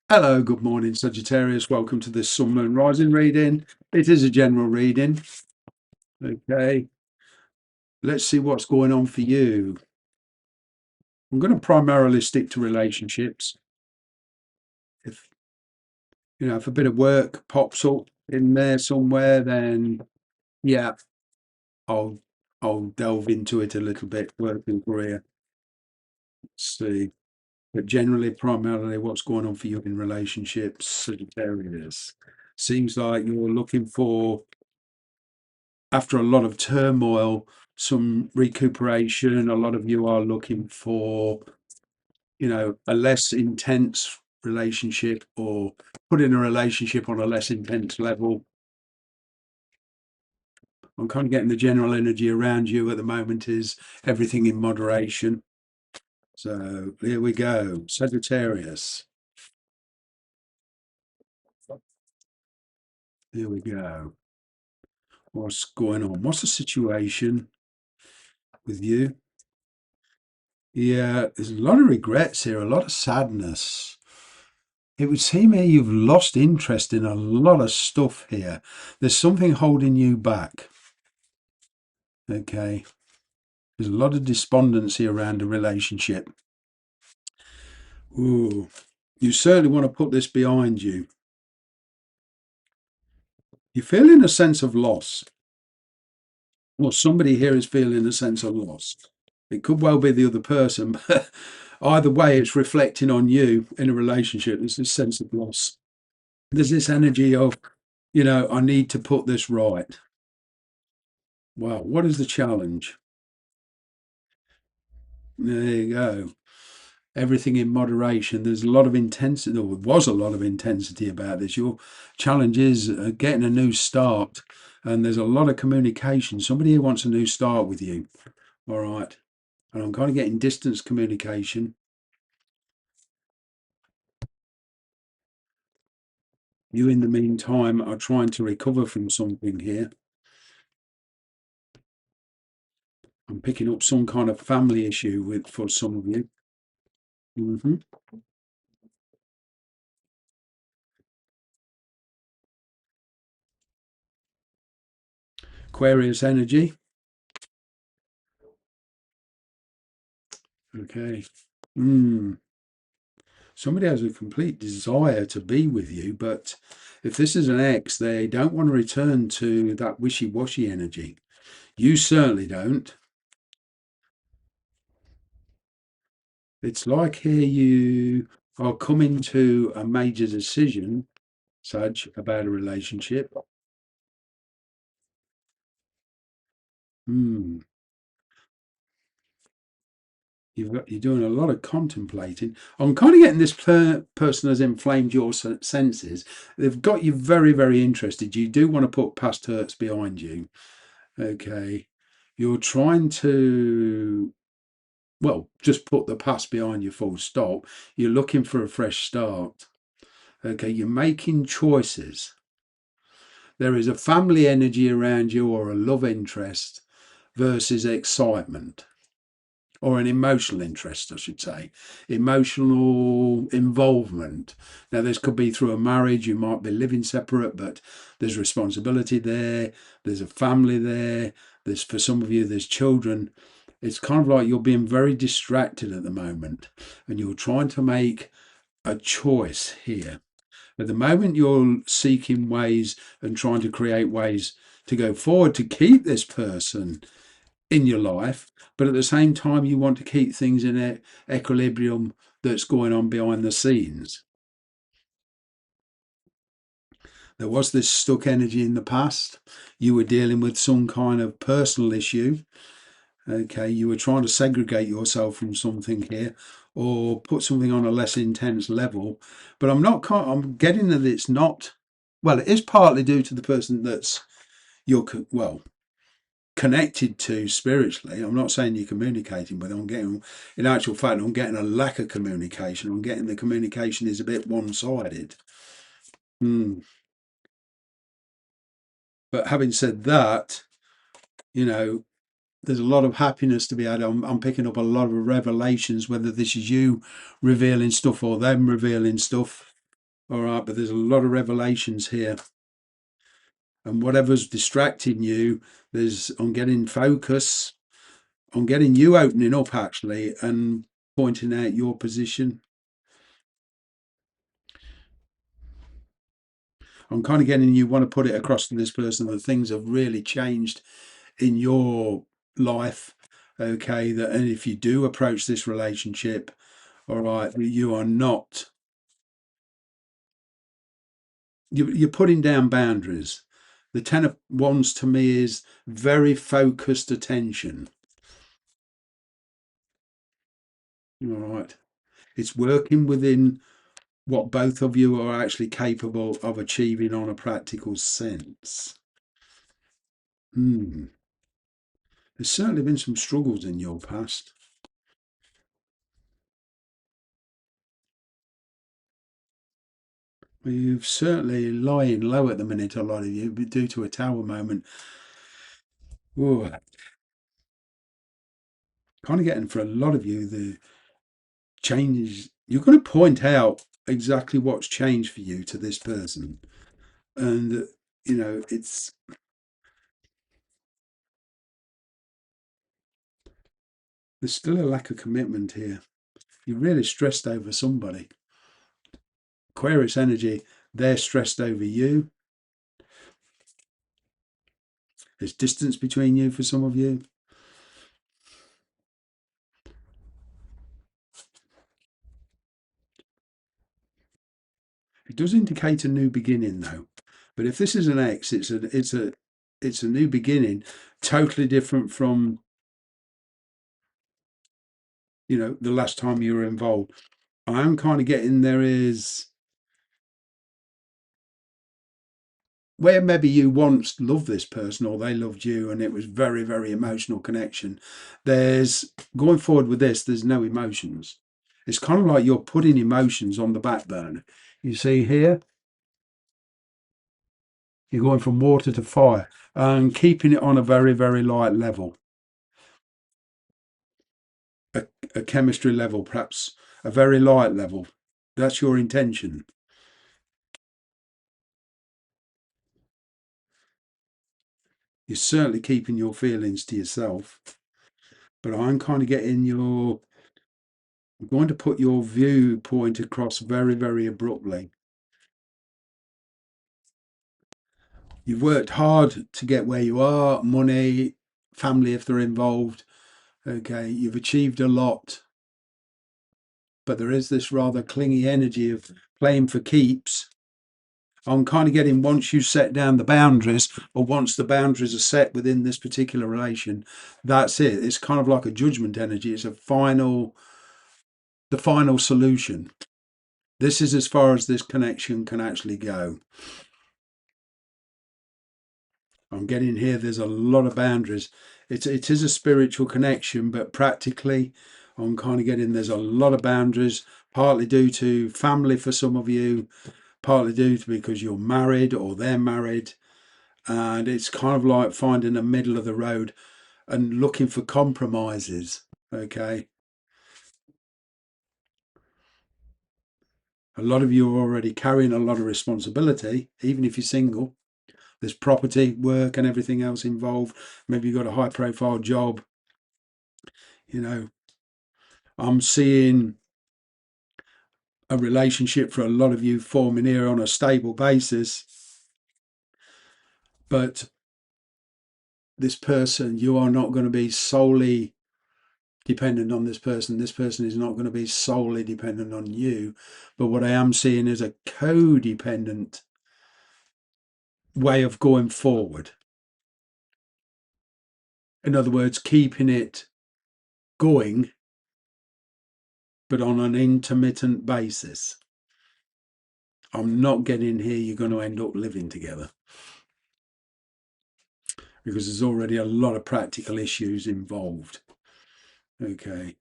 Hello, good morning, Sagittarius. Welcome to this Sun Moon Rising reading. It is a general reading. Okay, let's see what's going on for you. I'm going to primarily stick to relationships. If if a bit of work pops up in there somewhere, then yeah, I'll I'll delve into it a little bit. Work and career. Let's see. But generally, primarily, what's going on for you in relationships, Sagittarius? Seems like you're looking for, after a lot of turmoil, some recuperation. A lot of you are looking for, a less intense relationship, or putting a relationship on a less intense level. I'm kind of getting the general energy around you at the moment is everything in moderation. So here we go, Sagittarius. Here we go. What's going on? What's the situation with you? Yeah, there's a lot of regrets here, a lot of sadness. It would seem here you've lost interest in a lot of stuff here. There's something holding you back. Okay. There's a lot of despondency around a relationship. Ooh. You certainly want to put this behind you. You're feeling a sense of loss. Well, somebody here is feeling a sense of loss. It could well be the other person, but either way, it's reflecting on you in a relationship. There's this sense of loss. There's this energy of, I need to put this right. Wow, what is the challenge? There you go. Everything in moderation. There's a lot of intensity, or was a lot of intensity about this. Your challenge is getting a new start, and there's a lot of communication. Somebody here wants a new start with you. All right. And I'm kind of getting distance communication. You, in the meantime, are trying to recover from something here. I'm picking up some kind of family issue for some of you. hmm Aquarius energy. Okay. Mm. Somebody has a complete desire to be with you, but if this is an ex, they don't want to return to that wishy-washy energy. You certainly don't. It's like here you are coming to a major decision, Saj, about a relationship. Hmm. You're doing a lot of contemplating. I'm kind of getting this person has inflamed your senses. They've got you very, very interested. You do want to put past hurts behind you. Okay. You're trying to, well, just put the past behind you, full stop. You're looking for a fresh start. Okay. You're making choices. There is a family energy around you, or a love interest versus excitement, or an emotional interest, I should say, emotional involvement. Now, this could be through a marriage. You might be living separate, but there's responsibility there. There's a family there. There's, for some of you, there's children. It's kind of like you're being very distracted at the moment, and you're trying to make a choice here. At the moment, you're seeking ways and trying to create ways to go forward to keep this person in your life, but at the same time, you want to keep things in an equilibrium that's going on behind the scenes. There was this stuck energy in the past. You were dealing with some kind of personal issue. Okay, you were trying to segregate yourself from something here, or put something on a less intense level. But I'm getting that it's not. Well, it is partly due to the person that's you're well connected to spiritually. I'm not saying you're communicating with them. I'm getting, in actual fact, I'm getting a lack of communication. I'm getting the communication is a bit one-sided. Hmm. But having said that, you know, there's a lot of happiness to be had. I'm picking up a lot of revelations, whether this is you revealing stuff or them revealing stuff. All right, but there's a lot of revelations here. And whatever's distracting you, I'm getting focus, I'm getting you opening up actually and pointing out your position. I'm kind of getting you want to put it across to this person that things have really changed in your life. Okay, that and if you do approach this relationship, all right, you are not, you're putting down boundaries. The Ten of Wands to me is very focused attention. All right, it's working within what both of you are actually capable of achieving on a practical sense. There's certainly been some struggles in your past. You've certainly lying low at the minute, a lot of you, due to a tower moment. Whoa. Kind of getting for a lot of you the change. You're going to point out exactly what's changed for you to this person, and it's there's still a lack of commitment here. You're really stressed over somebody. Aquarius energy, they're stressed over you. There's distance between you for some of you. It does indicate a new beginning though. But if this is an X, it's a new beginning, totally different from the last time you were involved. I'm kind of getting there is where maybe you once loved this person or they loved you and it was very, very emotional connection. There's going forward with this, there's no emotions. It's kind of like you're putting emotions on the back burner. You see here, you're going from water to fire and keeping it on a very, very light level, a chemistry level, perhaps a very light level. That's your intention. You're certainly keeping your feelings to yourself, but I'm kind of getting I'm going to put your viewpoint across very, very abruptly. You've worked hard to get where you are, money, family if they're involved. Okay, you've achieved a lot, but there is this rather clingy energy of playing for keeps. I'm kind of getting once you set down the boundaries, or once the boundaries are set within this particular relation, that's it. It's kind of like a judgment energy. It's the final solution. This is as far as this connection can actually go. I'm getting here, there's a lot of boundaries. It is a spiritual connection, but practically, I'm kind of getting there's a lot of boundaries, partly due to family for some of you, partly due to because you're married or they're married. And it's kind of like finding a middle of the road and looking for compromises. Okay. A lot of you are already carrying a lot of responsibility, even if you're single. There's property, work, and everything else involved. Maybe you've got a high profile job. You know, I'm seeing a relationship for a lot of you forming here on a stable basis. But this person, you are not going to be solely dependent on this person. This person is not going to be solely dependent on you. But what I am seeing is a codependent way of going forward. In other words, keeping it going, but on an intermittent basis. I'm not getting here, you're going to end up living together. Because there's already a lot of practical issues involved. Okay.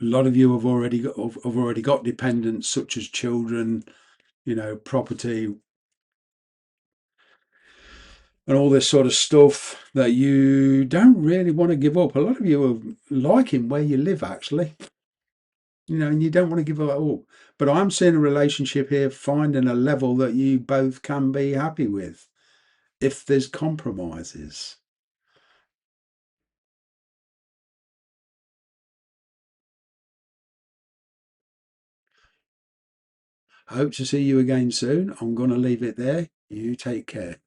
A lot of you have already got dependents such as children, property, and all this sort of stuff that you don't really want to give up. A lot of you are liking where you live, actually. and you don't want to give it all. But I'm seeing a relationship here finding a level that you both can be happy with if there's compromises. I hope to see you again soon. I'm going to leave it there. You take care.